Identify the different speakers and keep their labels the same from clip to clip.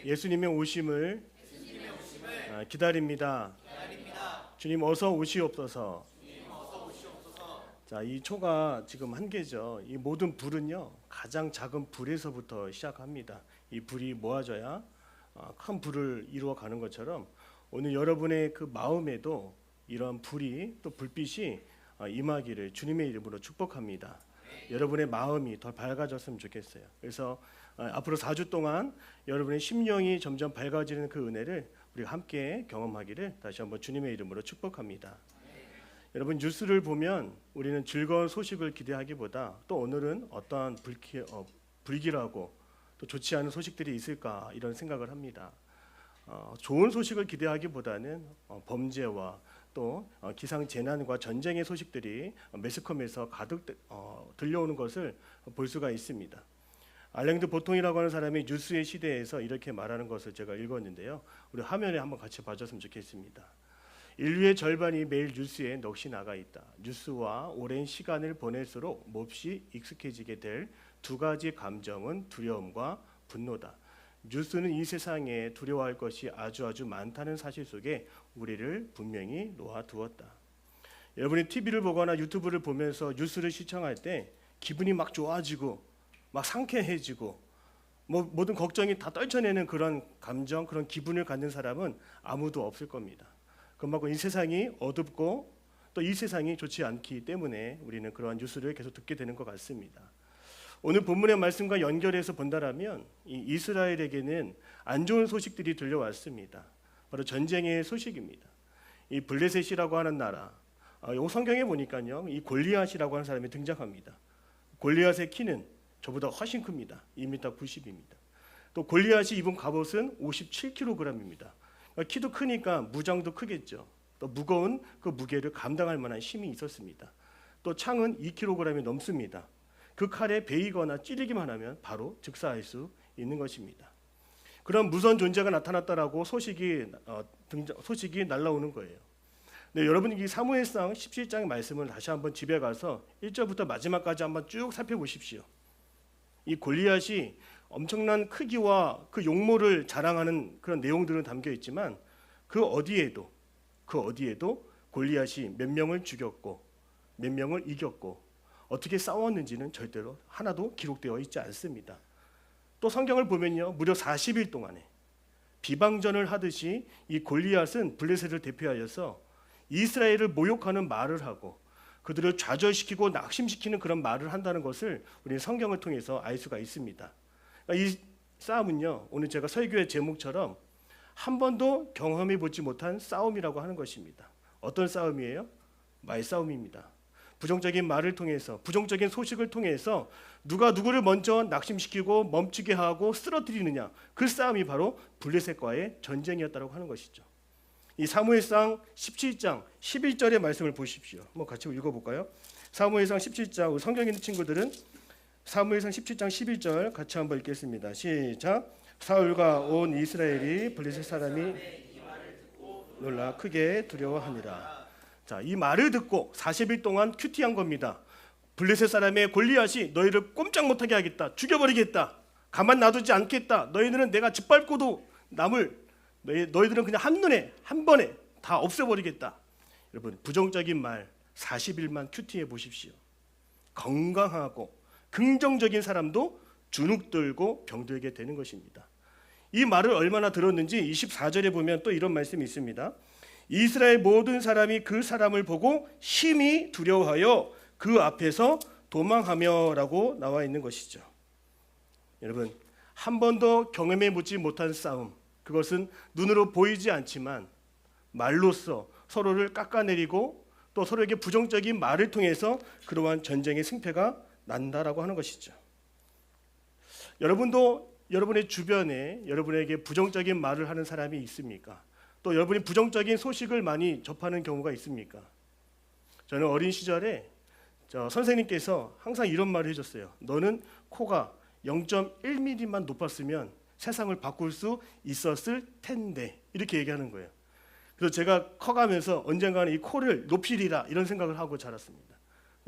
Speaker 1: 예수님의 오심을 기다립니다. 주님 어서 오시옵소서. 자, 이 초가 지금 한 개죠. 이 모든 불은요, 가장 작은 불에서부터 시작합니다. 이 불이 모아져야 큰 불을 이루어 가는 것처럼 오늘 여러분의 그 마음에도 이런 불이 또 불빛이 임하기를 주님의 이름으로 축복합니다. 여러분의 마음이 더 밝아졌으면 좋겠어요. 그래서 앞으로 4주 동안 여러분의 심령이 점점 밝아지는 그 은혜를 우리가 함께 경험하기를 다시 한번 주님의 이름으로 축복합니다. 여러분, 뉴스를 보면 우리는 즐거운 소식을 기대하기보다 또 오늘은 어떠한 불길하고 또 좋지 않은 소식들이 있을까 이런 생각을 합니다. 좋은 소식을 기대하기보다는 범죄와 또 기상재난과 전쟁의 소식들이 매스컴에서 가득 들려오는 것을 볼 수가 있습니다. 알랭드 보통이라고 하는 사람이 뉴스의 시대에서 이렇게 말하는 것을 제가 읽었는데요. 우리 화면에 한번 같이 봐줬으면 좋겠습니다. 인류의 절반이 매일 뉴스에 넋이 나가 있다. 뉴스와 오랜 시간을 보낼수록 몹시 익숙해지게 될 두 가지 감정은 두려움과 분노다. 뉴스는 이 세상에 두려워할 것이 아주 많다는 사실 속에 우리를 분명히 놓아두었다. 여러분이 TV를 보거나 유튜브를 보면서 뉴스를 시청할 때 기분이 막 좋아지고 막 상쾌해지고 모든 걱정이 다 떨쳐내는 그런 감정, 그런 기분을 갖는 사람은 아무도 없을 겁니다. 그만큼 이 세상이 어둡고 또 이 세상이 좋지 않기 때문에 우리는 그러한 뉴스를 계속 듣게 되는 것 같습니다. 오늘 본문의 말씀과 연결해서 본다라면 이 이스라엘에게는 안 좋은 소식들이 들려왔습니다. 바로 전쟁의 소식입니다. 이 블레셋이라고 하는 나라, 이 성경에 보니까요, 이 골리앗이라고 하는 사람이 등장합니다. 골리앗의 키는 저보다 훨씬 큽니다. 2m 90입니다. 또 골리앗이 입은 갑옷은 57kg입니다. 키도 크니까 무장도 크겠죠. 또 무거운 그 무게를 감당할 만한 힘이 있었습니다. 또 창은 2kg이 넘습니다. 그 칼에 베이거나 찌르기만 하면 바로 즉사할 수 있는 것입니다. 그런 무서운 존재가 나타났다라고 소식이 날라오는 거예요. 네, 여러분, 이 사무엘상 17장의 말씀을 다시 한번 집에 가서 1절부터 마지막까지 한번 쭉 살펴보십시오. 이 골리앗이 엄청난 크기와 그 용모를 자랑하는 그런 내용들은 담겨 있지만 그 어디에도 골리앗이 몇 명을 죽였고 몇 명을 이겼고 어떻게 싸웠는지는 절대로 하나도 기록되어 있지 않습니다. 또 성경을 보면요, 무려 40일 동안에 비방전을 하듯이 이 골리앗은 블레셋을 대표하여서 이스라엘을 모욕하는 말을 하고 그들을 좌절시키고 낙심시키는 그런 말을 한다는 것을 우리는 성경을 통해서 알 수가 있습니다. 이 싸움은요, 오늘 제가 설교의 제목처럼 한 번도 경험해 보지 못한 싸움이라고 하는 것입니다. 어떤 싸움이에요? 말싸움입니다. 부정적인 말을 통해서, 부정적인 소식을 통해서 누가 누구를 먼저 낙심시키고 멈추게 하고 쓰러뜨리느냐, 그 싸움이 바로 블레셋과의 전쟁이었다고 하는 것이죠. 이 사무엘상 17장 11절의 말씀을 보십시오. 한번 같이 읽어볼까요? 사무엘상 17장, 성경 있는 친구들은 사무엘상 17장 11절 같이 한번 읽겠습니다. 시작. 사울과 온 이스라엘이 블레셋 사람이 놀라 크게 두려워하니라. 자, 이 말을 듣고 40일 동안 큐티한 겁니다. 블레셋 사람의 골리앗이 너희를 꼼짝 못하게 하겠다, 죽여버리겠다, 가만 놔두지 않겠다, 너희들은 내가 짓밟고도 너희들은 그냥 한눈에 한 번에 다 없애버리겠다. 여러분, 부정적인 말 40일만 큐티해 보십시오. 건강하고 긍정적인 사람도 주눅들고 병들게 되는 것입니다. 이 말을 얼마나 들었는지 24절에 보면 또 이런 말씀이 있습니다. 이스라엘 모든 사람이 그 사람을 보고 심히 두려워하여 그 앞에서 도망하며라고 나와 있는 것이죠. 여러분, 한 번도 경험해 보지 못한 싸움, 그것은 눈으로 보이지 않지만 말로써 서로를 깎아내리고 또 서로에게 부정적인 말을 통해서 그러한 전쟁의 승패가 난다라고 하는 것이죠. 여러분도 여러분의 주변에 여러분에게 부정적인 말을 하는 사람이 있습니까? 또 여러분이 부정적인 소식을 많이 접하는 경우가 있습니까? 저는 어린 시절에 선생님께서 항상 이런 말을 해줬어요. 너는 코가 0.1mm만 높았으면 세상을 바꿀 수 있었을 텐데, 이렇게 얘기하는 거예요. 그래서 제가 커가면서 언젠가는 이 코를 높이리라 이런 생각을 하고 자랐습니다.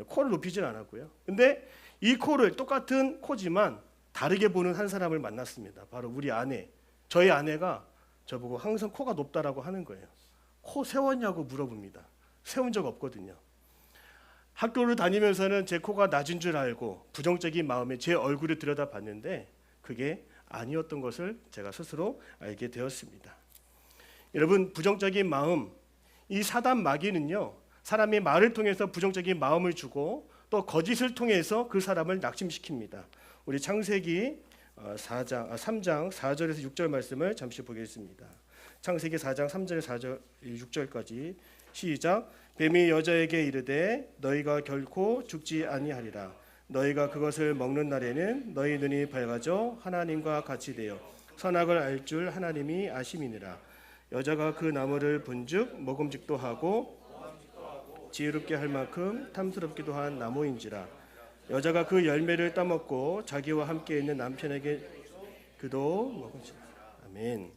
Speaker 1: 코를 높이진 않았고요. 근데 이 코를, 똑같은 코지만 다르게 보는 한 사람을 만났습니다. 바로 우리 아내. 저희 아내가 저보고 항상 코가 높다라고 하는 거예요. 코 세웠냐고 물어봅니다. 세운 적 없거든요. 학교를 다니면서는 제 코가 낮은 줄 알고 부정적인 마음에 제 얼굴을 들여다봤는데 그게 아니었던 것을 제가 스스로 알게 되었습니다. 여러분, 부정적인 마음, 이 사단 마귀는요, 사람의 말을 통해서 부정적인 마음을 주고 또 거짓을 통해서 그 사람을 낙심시킵니다. 우리 창세기 3장 4절에서 6절 말씀을 잠시 보겠습니다. 창세기 4장 3절 4절 6절까지 시작. 뱀이 여자에게 이르되 너희가 결코 죽지 아니하리라. 너희가 그것을 먹는 날에는 너희 눈이 밝아져 하나님과 같이 되어 선악을 알 줄 하나님이 아심이니라. 여자가 그 나무를 본즉 먹음직도 하고 지혜롭게 할 만큼 탐스럽기도 한 나무인지라. 여자가 그 열매를 따먹고 자기와 함께 있는 남편에게 그도 먹은지라. 아멘.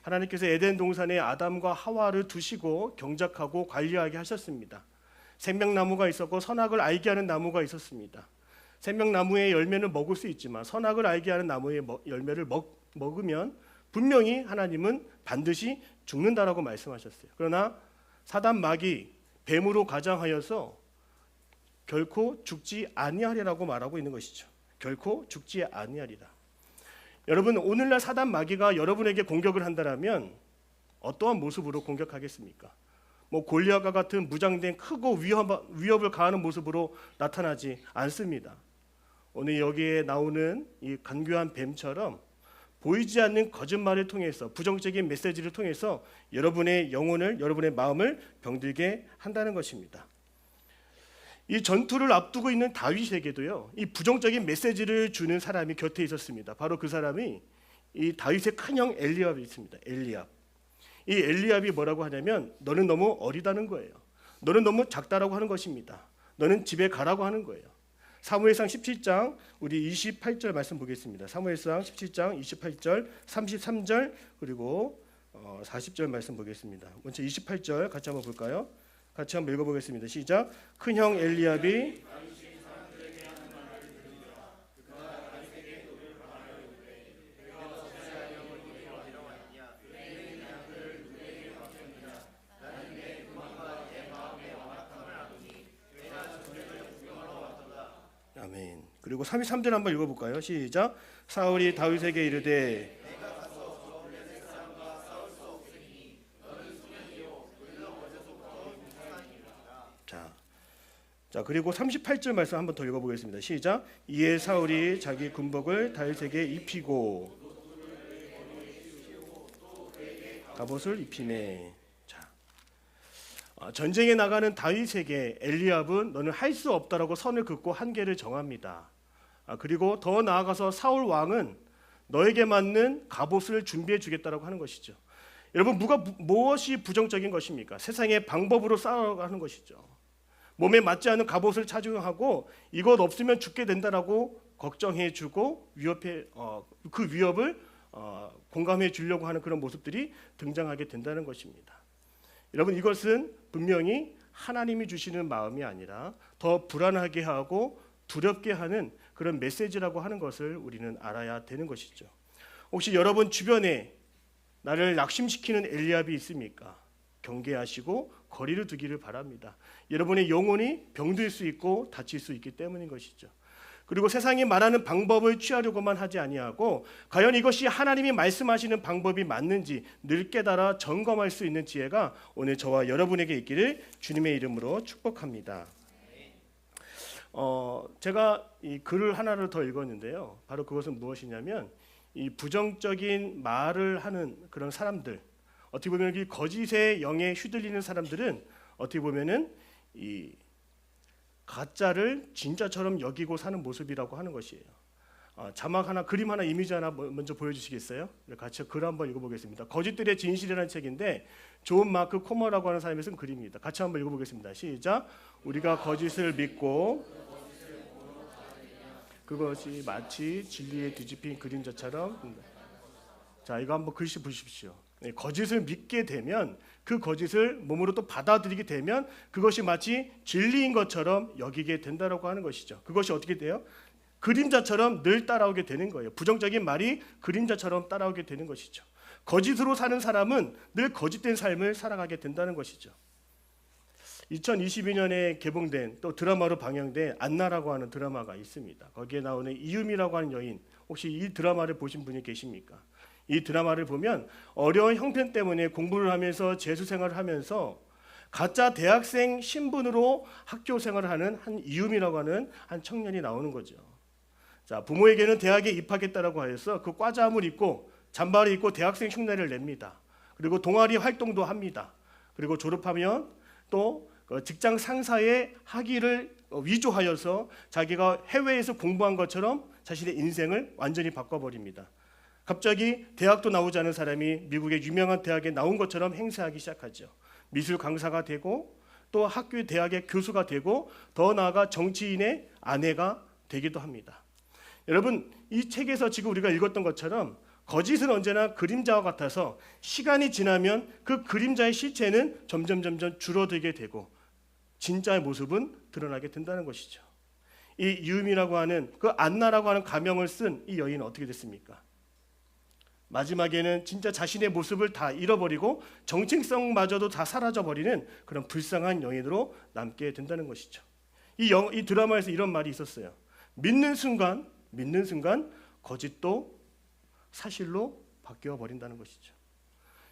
Speaker 1: 하나님께서 에덴 동산에 아담과 하와를 두시고 경작하고 관리하게 하셨습니다. 생명나무가 있었고 선악을 알게 하는 나무가 있었습니다. 생명나무의 열매는 먹을 수 있지만 선악을 알게 하는 나무의 열매를 먹으면 분명히 하나님은 반드시 죽는다라고 말씀하셨어요. 그러나 사단 마귀 뱀으로 가장하여서 결코 죽지 아니하리라고 말하고 있는 것이죠. 결코 죽지 아니하리라. 여러분, 오늘날 사단 마귀가 여러분에게 공격을 한다면 어떠한 모습으로 공격하겠습니까? 골리앗과 같은 무장된 크고 위협을 가하는 모습으로 나타나지 않습니다. 오늘 여기에 나오는 이 간교한 뱀처럼 보이지 않는 거짓말을 통해서 부정적인 메시지를 통해서 여러분의 영혼을, 여러분의 마음을 병들게 한다는 것입니다. 이 전투를 앞두고 있는 다윗에게도요, 이 부정적인 메시지를 주는 사람이 곁에 있었습니다. 바로 그 사람이 이 다윗의 큰형 엘리압이 있습니다. 엘리압. 이 엘리압이 뭐라고 하냐면 너는 너무 어리다는 거예요. 너는 너무 작다라고 하는 것입니다. 너는 집에 가라고 하는 거예요. 사무엘상 17장 우리 28절 말씀 보겠습니다. 사무엘상 17장 28절, 33절 그리고 40절 말씀 보겠습니다. 먼저 28절 같이 한번 볼까요? 같이 한번 읽어보겠습니다. 시작. 큰형 엘리압이 아멘. 그리고 33절 한번 읽어볼까요? 시작. 사울이 다윗에게 이르되 자 그리고 38절 말씀 한번 더 읽어보겠습니다. 시작. 이에 사울이 자기 군복을 다윗에게 입히고 갑옷을 입히매. 자, 전쟁에 나가는 다윗에게 엘리압은 너는 할 수 없다라고 선을 긋고 한계를 정합니다. 그리고 더 나아가서 사울 왕은 너에게 맞는 갑옷을 준비해 주겠다라고 하는 것이죠. 여러분, 무엇이 부정적인 것입니까? 세상의 방법으로 싸워가는 것이죠. 몸에 맞지 않는 갑옷을 착용하고 이것 없으면 죽게 된다라고 걱정해주고 그 위협을 공감해 주려고 하는 그런 모습들이 등장하게 된다는 것입니다. 여러분, 이것은 분명히 하나님이 주시는 마음이 아니라 더 불안하게 하고 두렵게 하는 그런 메시지라고 하는 것을 우리는 알아야 되는 것이죠. 혹시 여러분 주변에 나를 낙심시키는 엘리압이 있습니까? 경계하시고 거리를 두기를 바랍니다. 여러분의 영혼이 병들 수 있고 다칠 수 있기 때문인 것이죠. 그리고 세상이 말하는 방법을 취하려고만 하지 아니하고 과연 이것이 하나님이 말씀하시는 방법이 맞는지 늘 깨달아 점검할 수 있는 지혜가 오늘 저와 여러분에게 있기를 주님의 이름으로 축복합니다. 제가 이 글을 하나를 더 읽었는데요. 바로 그것은 무엇이냐면 이 부정적인 말을 하는 그런 사람들, 어떻게 보면 이 거짓의 영에 휘둘리는 사람들은 어떻게 보면은 이 가짜를 진짜처럼 여기고 사는 모습이라고 하는 것이에요. 자막 하나, 그림 하나, 이미지 하나 먼저 보여주시겠어요? 같이 글 한번 읽어보겠습니다. 거짓들의 진실이라는 책인데 존 마크 코머라고 하는 사람이 쓴 글입니다. 같이 한번 읽어보겠습니다. 시작. 우리가 거짓을 믿고 그것이 마치 진리에 뒤집힌 그림자처럼. 자, 이거 한번 글씨 보십시오. 거짓을 믿게 되면 그 거짓을 몸으로 또 받아들이게 되면 그것이 마치 진리인 것처럼 여기게 된다라고 하는 것이죠. 그것이 어떻게 돼요? 그림자처럼 늘 따라오게 되는 거예요. 부정적인 말이 그림자처럼 따라오게 되는 것이죠. 거짓으로 사는 사람은 늘 거짓된 삶을 살아가게 된다는 것이죠. 2022년에 개봉된 또 드라마로 방영된 안나라고 하는 드라마가 있습니다. 거기에 나오는 이유미라고 하는 여인, 혹시 이 드라마를 보신 분이 계십니까? 이 드라마를 보면 어려운 형편 때문에 공부를 하면서 재수생활을 하면서 가짜 대학생 신분으로 학교 생활을 하는 한 이유미라고 하는 한 청년이 나오는 거죠. 자, 부모에게는 대학에 입학했다라고 하여서 그 과자함을 입고 잠바를 입고 대학생 흉내를 냅니다. 그리고 동아리 활동도 합니다. 그리고 졸업하면 또 직장 상사의 학위를 위조하여서 자기가 해외에서 공부한 것처럼 자신의 인생을 완전히 바꿔버립니다. 갑자기 대학도 나오지 않은 사람이 미국의 유명한 대학에 나온 것처럼 행세하기 시작하죠. 미술 강사가 되고 또 학교 대학의 교수가 되고 더 나아가 정치인의 아내가 되기도 합니다. 여러분, 이 책에서 지금 우리가 읽었던 것처럼 거짓은 언제나 그림자와 같아서 시간이 지나면 그 그림자의 실체는 점점 줄어들게 되고 진짜의 모습은 드러나게 된다는 것이죠. 이 유음이라고 하는 그 안나라고 하는 가명을 쓴 이 여인은 어떻게 됐습니까? 마지막에는 진짜 자신의 모습을 다 잃어버리고 정체성마저도 다 사라져버리는 그런 불쌍한 여인으로 남게 된다는 것이죠. 이 드라마에서 이런 말이 있었어요. 믿는 순간 거짓도 사실로 바뀌어 버린다는 것이죠.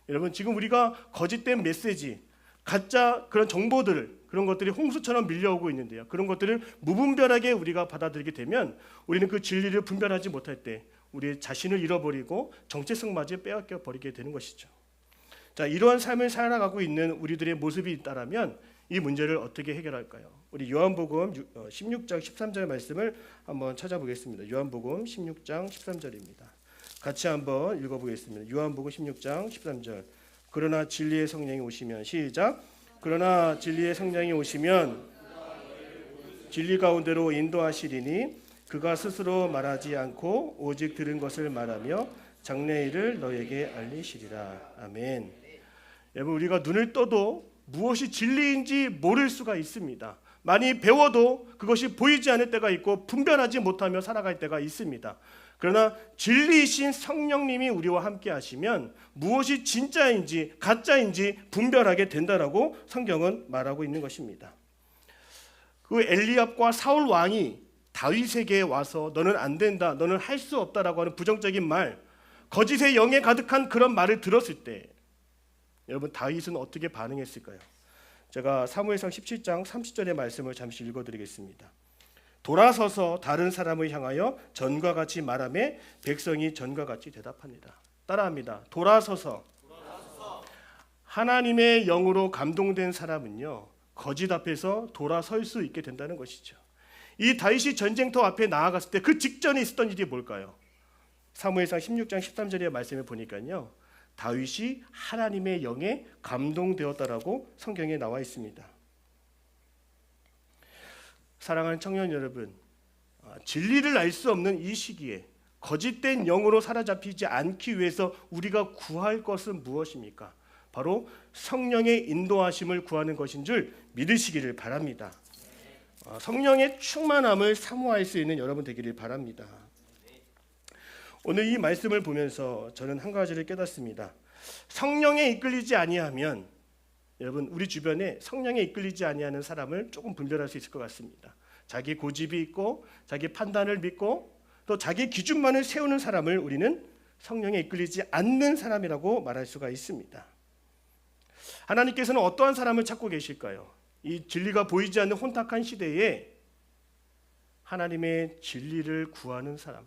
Speaker 1: 여러분, 지금 우리가 거짓된 메시지, 가짜 그런 정보들을, 그런 것들이 홍수처럼 밀려오고 있는데요. 그런 것들을 무분별하게 우리가 받아들이게 되면 우리는 그 진리를 분별하지 못할 때 우리의 자신을 잃어버리고 정체성마저 빼앗겨 버리게 되는 것이죠. 자, 이러한 삶을 살아가고 있는 우리들의 모습이 있다라면 이 문제를 어떻게 해결할까요? 우리 요한복음 16장 13절 말씀을 한번 찾아보겠습니다. 요한복음 16장 13절입니다. 같이 한번 읽어보겠습니다. 요한복음 16장 13절. 그러나 진리의 성령이 오시면, 시작. 그러나 진리의 성령이 오시면 진리 가운데로 인도하시리니 그가 스스로 말하지 않고 오직 들은 것을 말하며 장래일을 너에게 알리시리라. 아멘. 여러분, 우리가 눈을 떠도 무엇이 진리인지 모를 수가 있습니다. 많이 배워도 그것이 보이지 않을 때가 있고 분별하지 못하며 살아갈 때가 있습니다. 그러나 진리이신 성령님이 우리와 함께 하시면 무엇이 진짜인지 가짜인지 분별하게 된다라고 성경은 말하고 있는 것입니다. 그 엘리압과 사울 왕이 다윗에게 와서 너는 안 된다, 너는 할 수 없다라고 하는 부정적인 말, 거짓의 영에 가득한 그런 말을 들었을 때 여러분, 다윗은 어떻게 반응했을까요? 제가 사무엘상 17장 30절의 말씀을 잠시 읽어드리겠습니다. 돌아서서 다른 사람을 향하여 전과 같이 말하며 백성이 전과 같이 대답합니다. 따라합니다. 돌아서서. 하나님의 영으로 감동된 사람은요, 거짓 앞에서 돌아설 수 있게 된다는 것이죠. 이 다윗이 전쟁터 앞에 나아갔을 때 그 직전에 있었던 일이 뭘까요? 사무엘상 16장 13절의 말씀을 보니까요, 다윗이 하나님의 영에 감동되었다라고 성경에 나와 있습니다. 사랑하는 청년 여러분, 진리를 알 수 없는 이 시기에 거짓된 영으로 사로잡히지 않기 위해서 우리가 구할 것은 무엇입니까? 바로 성령의 인도하심을 구하는 것인 줄 믿으시기를 바랍니다. 성령의 충만함을 사모할 수 있는 여러분 되기를 바랍니다. 오늘 이 말씀을 보면서 저는 한 가지를 깨닫습니다. 성령에 이끌리지 아니하면, 여러분, 우리 주변에 성령에 이끌리지 아니하는 사람을 조금 분별할 수 있을 것 같습니다. 자기 고집이 있고 자기 판단을 믿고 또 자기 기준만을 세우는 사람을 우리는 성령에 이끌리지 않는 사람이라고 말할 수가 있습니다. 하나님께서는 어떠한 사람을 찾고 계실까요? 이 진리가 보이지 않는 혼탁한 시대에 하나님의 진리를 구하는 사람,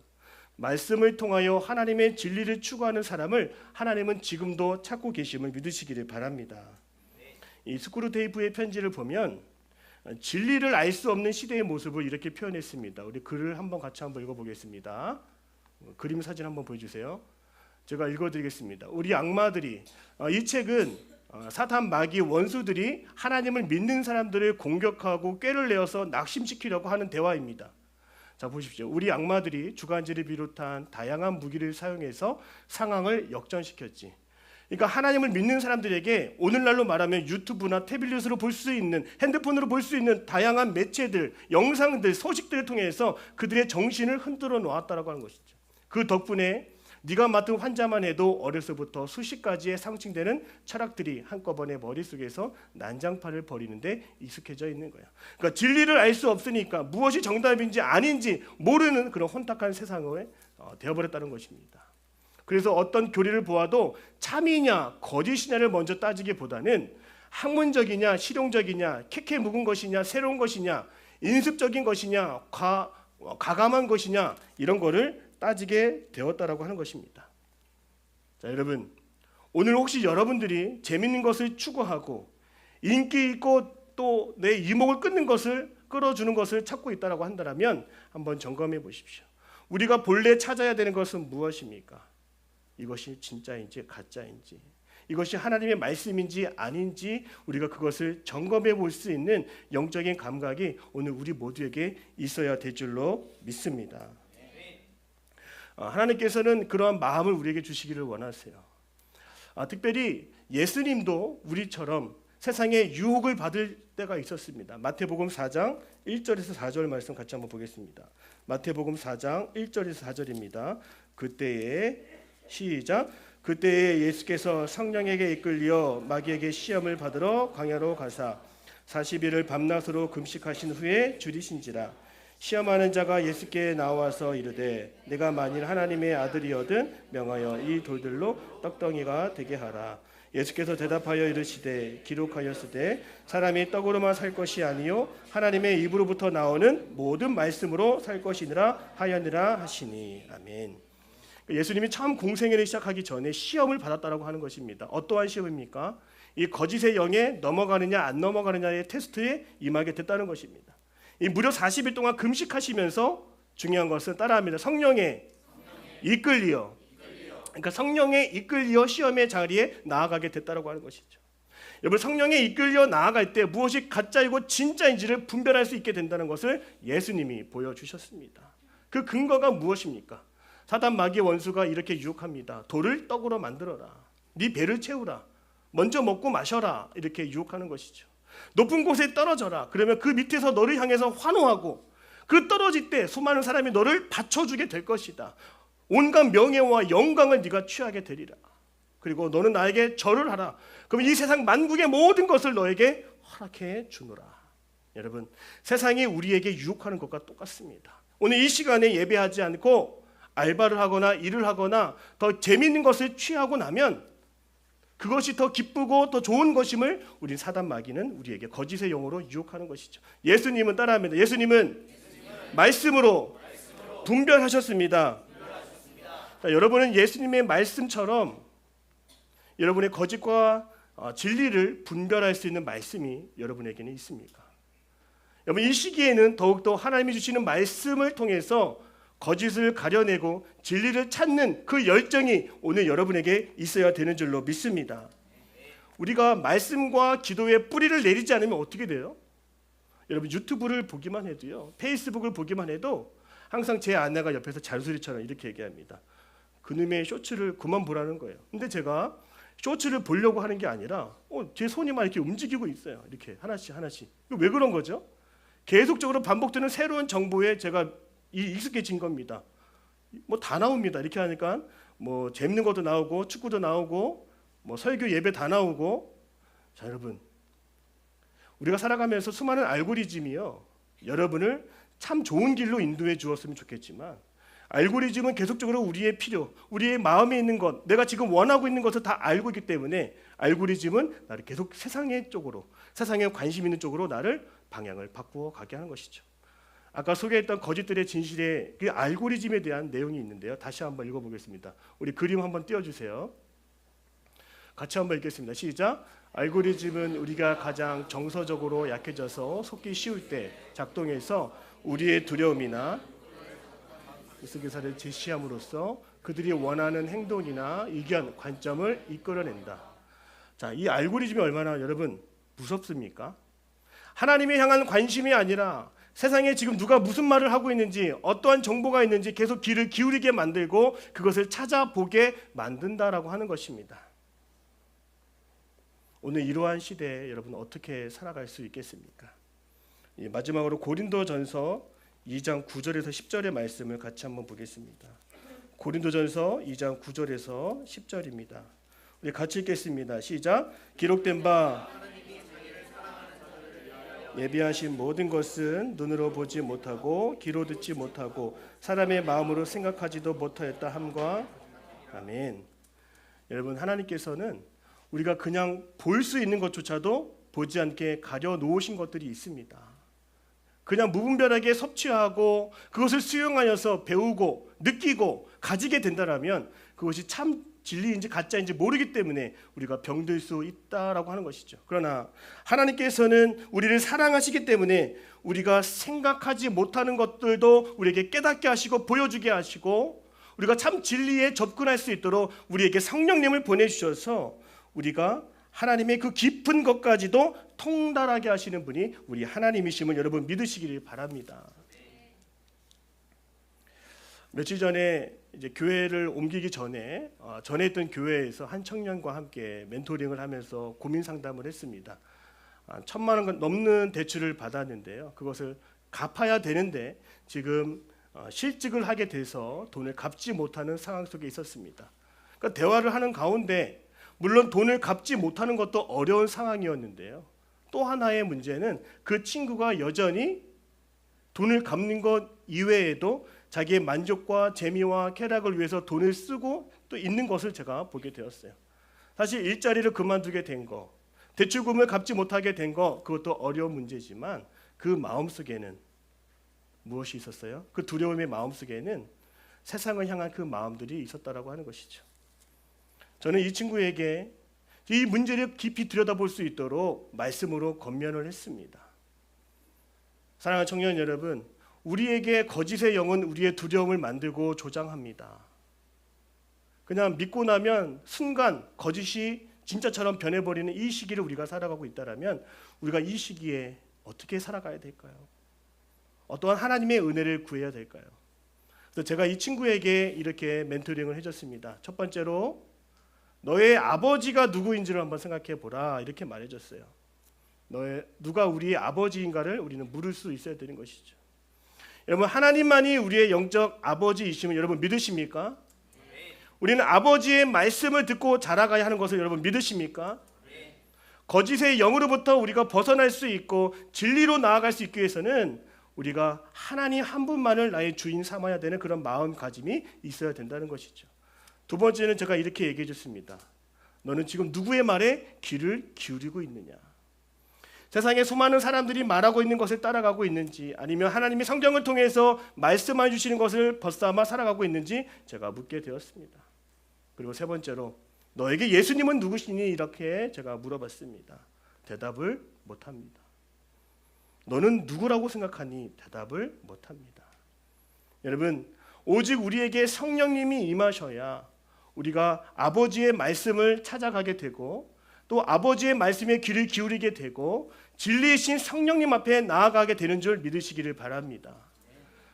Speaker 1: 말씀을 통하여 하나님의 진리를 추구하는 사람을 하나님은 지금도 찾고 계심을 믿으시기를 바랍니다. 이 스크루테이프의 편지를 보면 진리를 알 수 없는 시대의 모습을 이렇게 표현했습니다. 우리 글을 같이 한번 읽어보겠습니다. 그림 사진 한번 보여주세요. 제가 읽어드리겠습니다. 우리 악마들이, 이 책은 사탄, 마귀, 원수들이 하나님을 믿는 사람들을 공격하고 꾀를 내어서 낙심시키려고 하는 대화입니다. 자, 보십시오. 우리 악마들이 주간지를 비롯한 다양한 무기를 사용해서 상황을 역전시켰지. 그러니까 하나님을 믿는 사람들에게 오늘날로 말하면 유튜브나 태블릿으로 볼 수 있는, 핸드폰으로 볼 수 있는 다양한 매체들, 영상들, 소식들을 통해서 그들의 정신을 흔들어 놓았다라고 하는 것이죠. 그 덕분에 네가 맡은 환자만 해도 어려서부터 수십 가지의 상징되는 철학들이 한꺼번에 머릿속에서 난장판을 벌이는데 익숙해져 있는 거야. 그러니까 진리를 알 수 없으니까 무엇이 정답인지 아닌지 모르는 그런 혼탁한 세상에 되어버렸다는 것입니다. 그래서 어떤 교리를 보아도 참이냐 거짓이냐를 먼저 따지기보다는 학문적이냐 실용적이냐 캐캐 묵은 것이냐 새로운 것이냐 인습적인 것이냐 가감한 것이냐 이런 거를 따지게 되었다라고 하는 것입니다. 자, 여러분, 오늘 혹시 여러분들이 재밌는 것을 추구하고 인기 있고 또 내 이목을 끌어주는 것을 찾고 있다라고 한다면 한번 점검해 보십시오. 우리가 본래 찾아야 되는 것은 무엇입니까? 이것이 진짜인지 가짜인지, 이것이 하나님의 말씀인지 아닌지 우리가 그것을 점검해 볼 수 있는 영적인 감각이 오늘 우리 모두에게 있어야 될 줄로 믿습니다. 하나님께서는 그러한 마음을 우리에게 주시기를 원하세요. 특별히 예수님도 우리처럼 세상에 유혹을 받을 때가 있었습니다. 마태복음 4장 1절에서 4절 말씀 같이 한번 보겠습니다. 마태복음 4장 1절에서 4절입니다. 그때에 예수께서 성령에게 이끌려 마귀에게 시험을 받으러 광야로 가사 40일을 밤낮으로 금식하신 후에 줄이신지라. 시험하는 자가 예수께 나와서 이르되 내가 만일 하나님의 아들이거든 명하여 이 돌들로 떡덩이가 되게 하라. 예수께서 대답하여 이르시되 기록하였으되 사람이 떡으로만 살 것이 아니요 하나님의 입으로부터 나오는 모든 말씀으로 살 것이니라 하였느라 하시니. 아멘. 예수님이 처음 공생애를 시작하기 전에 시험을 받았다라고 하는 것입니다. 어떠한 시험입니까? 이 거짓의 영에 넘어가느냐 안 넘어가느냐의 테스트에 임하게 됐다는 것입니다. 이 무려 40일 동안 금식하시면서 중요한 것은 따라합니다. 성령에 이끌리어. 그러니까 성령에 이끌리어 시험의 자리에 나아가게 됐다라고 하는 것이죠. 여러분, 성령에 이끌려 나아갈 때 무엇이 가짜이고 진짜인지를 분별할 수 있게 된다는 것을 예수님이 보여주셨습니다. 그 근거가 무엇입니까? 사단 마귀의 원수가 이렇게 유혹합니다. 돌을 떡으로 만들어라. 네 배를 채우라. 먼저 먹고 마셔라. 이렇게 유혹하는 것이죠. 높은 곳에 떨어져라. 그러면 그 밑에서 너를 향해서 환호하고 그 떨어질 때 수많은 사람이 너를 받쳐주게 될 것이다. 온갖 명예와 영광을 네가 취하게 되리라. 그리고 너는 나에게 절을 하라. 그러면 이 세상 만국의 모든 것을 너에게 허락해 주노라. 여러분, 세상이 우리에게 유혹하는 것과 똑같습니다. 오늘 이 시간에 예배하지 않고 알바를 하거나 일을 하거나 더 재미있는 것을 취하고 나면 그것이 더 기쁘고 더 좋은 것임을 우리 사단 마귀는 우리에게 거짓의 영으로 유혹하는 것이죠. 예수님은 따라합니다. 예수님은 말씀으로 분별하셨습니다. 자, 여러분은 예수님의 말씀처럼 여러분의 거짓과 진리를 분별할 수 있는 말씀이 여러분에게는 있습니까? 여러분, 이 시기에는 더욱더 하나님이 주시는 말씀을 통해서 거짓을 가려내고 진리를 찾는 그 열정이 오늘 여러분에게 있어야 되는 줄로 믿습니다. 우리가 말씀과 기도에 뿌리를 내리지 않으면 어떻게 돼요? 여러분, 유튜브를 보기만 해도요, 페이스북을 보기만 해도 항상 제 아내가 옆에서 잔소리처럼 이렇게 얘기합니다. 그놈의 쇼츠를 그만 보라는 거예요. 근데 제가 쇼츠를 보려고 하는 게 아니라 제 손이 막 이렇게 움직이고 있어요. 이렇게 하나씩. 왜 그런 거죠? 계속적으로 반복되는 새로운 정보에 제가 익숙해진 겁니다. 뭐 다 나옵니다. 이렇게 하니까 뭐 재밌는 것도 나오고 축구도 나오고 뭐 설교 예배 다 나오고. 자, 여러분, 우리가 살아가면서 수많은 알고리즘이요, 여러분을 참 좋은 길로 인도해 주었으면 좋겠지만 알고리즘은 계속적으로 우리의 필요, 우리의 마음에 있는 것, 내가 지금 원하고 있는 것을 다 알고 있기 때문에 알고리즘은 나를 계속 세상의 쪽으로, 세상에 관심 있는 쪽으로 나를 방향을 바꾸어 가게 하는 것이죠. 아까 소개했던 거짓들의 진실의 그 알고리즘에 대한 내용이 있는데요. 다시 한번 읽어보겠습니다. 우리 그림 한번 띄워주세요. 같이 한번 읽겠습니다. 시작. 알고리즘은 우리가 가장 정서적으로 약해져서 속기 쉬울 때 작동해서 우리의 두려움이나 의사를 제시함으로써 그들이 원하는 행동이나 의견, 관점을 이끌어낸다. 자, 이 알고리즘이 얼마나 여러분 무섭습니까? 하나님에 향한 관심이 아니라 세상에 지금 누가 무슨 말을 하고 있는지, 어떠한 정보가 있는지 계속 귀를 기울이게 만들고 그것을 찾아보게 만든다라고 하는 것입니다. 오늘 이러한 시대에 여러분 어떻게 살아갈 수 있겠습니까? 마지막으로 고린도전서 2장 9절에서 10절의 말씀을 같이 한번 보겠습니다. 고린도전서 2장 9절에서 10절입니다. 우리 같이 읽겠습니다. 시작. 기록된 바 예비하신 모든 것은 눈으로 보지 못하고 귀로 듣지 못하고 사람의 마음으로 생각하지도 못하였다 함과 아멘. 여러분, 하나님께서는 우리가 그냥 볼 수 있는 것조차도 보지 않게 가려 놓으신 것들이 있습니다. 그냥 무분별하게 섭취하고 그것을 수용하여서 배우고 느끼고 가지게 된다면 그것이 참 진리인지 가짜인지 모르기 때문에 우리가 병들 수 있다라고 하는 것이죠. 그러나 하나님께서는 우리를 사랑하시기 때문에 우리가 생각하지 못하는 것들도 우리에게 깨닫게 하시고 보여주게 하시고 우리가 참 진리에 접근할 수 있도록 우리에게 성령님을 보내주셔서 우리가 하나님의 그 깊은 것까지도 통달하게 하시는 분이 우리 하나님이심을 여러분 믿으시기를 바랍니다. 며칠 전에 이제 교회를 옮기기 전에 전에 있던 교회에서 한 청년과 함께 멘토링을 하면서 고민 상담을 했습니다. 1,000만 원 넘는 대출을 받았는데요. 그것을 갚아야 되는데 지금 실직을 하게 돼서 돈을 갚지 못하는 상황 속에 있었습니다. 그러니까 대화를 하는 가운데 물론 돈을 갚지 못하는 것도 어려운 상황이었는데요. 또 하나의 문제는 그 친구가 여전히 돈을 갚는 것 이외에도 자기의 만족과 재미와 쾌락을 위해서 돈을 쓰고 또 있는 것을 제가 보게 되었어요. 사실 일자리를 그만두게 된 거, 대출금을 갚지 못하게 된 거, 그것도 어려운 문제지만 그 마음속에는 무엇이 있었어요? 그 두려움의 마음속에는 세상을 향한 그 마음들이 있었다라고 하는 것이죠. 저는 이 친구에게 이 문제를 깊이 들여다볼 수 있도록 말씀으로 권면을 했습니다. 사랑하는 청년 여러분, 우리에게 거짓의 영은 우리의 두려움을 만들고 조장합니다. 그냥 믿고 나면 순간 거짓이 진짜처럼 변해버리는 이 시기를 우리가 살아가고 있다면 우리가 이 시기에 어떻게 살아가야 될까요? 어떠한 하나님의 은혜를 구해야 될까요? 그래서 제가 이 친구에게 이렇게 멘토링을 해줬습니다. 첫 번째로 너의 아버지가 누구인지를 한번 생각해 보라 이렇게 말해줬어요. 누가 우리의 아버지인가를 우리는 물을 수 있어야 되는 것이죠. 여러분, 하나님만이 우리의 영적 아버지이심을 여러분 믿으십니까? 우리는 아버지의 말씀을 듣고 자라가야 하는 것을 여러분 믿으십니까? 거짓의 영으로부터 우리가 벗어날 수 있고 진리로 나아갈 수 있기 위해서는 우리가 하나님 한 분만을 나의 주인 삼아야 되는 그런 마음가짐이 있어야 된다는 것이죠. 두 번째는 제가 이렇게 얘기해 줬습니다. 너는 지금 누구의 말에 귀를 기울이고 있느냐? 세상에 수많은 사람들이 말하고 있는 것을 따라가고 있는지 아니면 하나님이 성경을 통해서 말씀해 주시는 것을 벗삼아 살아가고 있는지 제가 묻게 되었습니다. 그리고 세 번째로 너에게 예수님은 누구시니? 이렇게 제가 물어봤습니다. 대답을 못합니다. 너는 누구라고 생각하니? 대답을 못합니다. 여러분, 오직 우리에게 성령님이 임하셔야 우리가 아버지의 말씀을 찾아가게 되고 또 아버지의 말씀에 귀를 기울이게 되고 진리이신 성령님 앞에 나아가게 되는 줄 믿으시기를 바랍니다.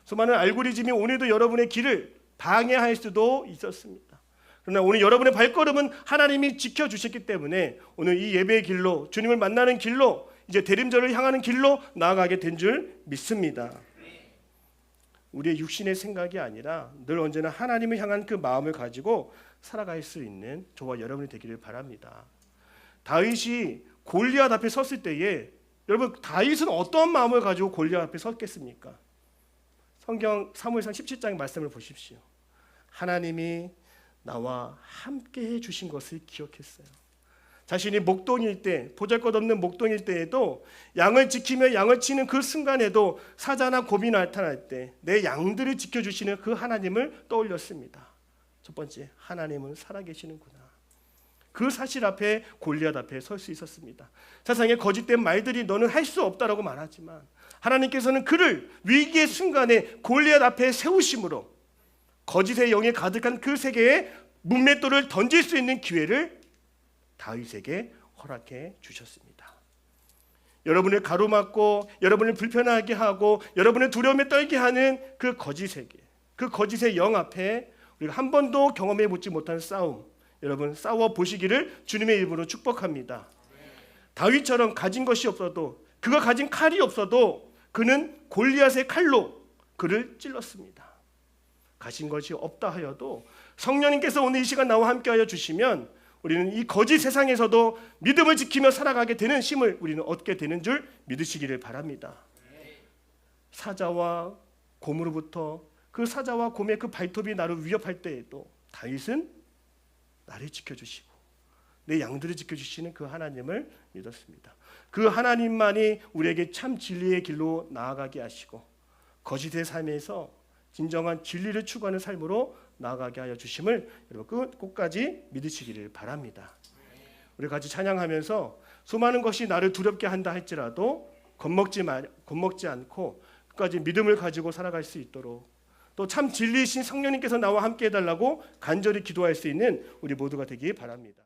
Speaker 1: 수많은 알고리즘이 오늘도 여러분의 길을 방해할 수도 있었습니다. 그러나 오늘 여러분의 발걸음은 하나님이 지켜주셨기 때문에 오늘 이 예배의 길로 주님을 만나는 길로 이제 대림절을 향하는 길로 나아가게 된 줄 믿습니다. 우리의 육신의 생각이 아니라 늘 언제나 하나님을 향한 그 마음을 가지고 살아갈 수 있는 저와 여러분이 되기를 바랍니다. 다윗이 골리앗 앞에 섰을 때에 여러분 다윗은 어떤 마음을 가지고 골리앗 앞에 섰겠습니까? 성경 사무엘상 17장 말씀을 보십시오. 하나님이 나와 함께 해주신 것을 기억했어요. 자신이 목동일 때, 보잘것없는 목동일 때에도 양을 지키며 양을 치는 그 순간에도 사자나 곰이 나타날 때 내 양들을 지켜주시는 그 하나님을 떠올렸습니다. 첫 번째, 하나님은 살아계시는구나. 그 사실 앞에 골리앗 앞에 설 수 있었습니다. 세상에 거짓된 말들이 너는 할 수 없다라고 말하지만 하나님께서는 그를 위기의 순간에 골리앗 앞에 세우심으로 거짓의 영에 가득한 그 세계에 문맷돌을 던질 수 있는 기회를 다윗에게 허락해 주셨습니다. 여러분을 가로막고 여러분을 불편하게 하고 여러분의 두려움에 떨게 하는 그 거짓 세계, 그 거짓의 영 앞에 우리가 한 번도 경험해 보지 못한 싸움, 여러분 싸워 보시기를 주님의 이름으로 축복합니다. 다윗처럼 가진 것이 없어도, 그가 가진 칼이 없어도 그는 골리앗의 칼로 그를 찔렀습니다. 가진 것이 없다 하여도 성령님께서 오늘 이 시간 나와 함께하여 주시면 우리는 이 거짓 세상에서도 믿음을 지키며 살아가게 되는 힘을 우리는 얻게 되는 줄 믿으시기를 바랍니다. 사자와 곰으로부터, 그 사자와 곰의 그 발톱이 나를 위협할 때에도 다윗은 나를 지켜주시고 내 양들을 지켜주시는 그 하나님을 믿었습니다. 그 하나님만이 우리에게 참 진리의 길로 나아가게 하시고 거짓의 삶에서 진정한 진리를 추구하는 삶으로 나아가게 하여 주심을 여러분 끝까지 믿으시기를 바랍니다. 우리 같이 찬양하면서 수많은 것이 나를 두렵게 한다 할지라도 겁먹지 않고 끝까지 믿음을 가지고 살아갈 수 있도록, 또 참 진리이신 성령님께서 나와 함께 해달라고 간절히 기도할 수 있는 우리 모두가 되기 바랍니다.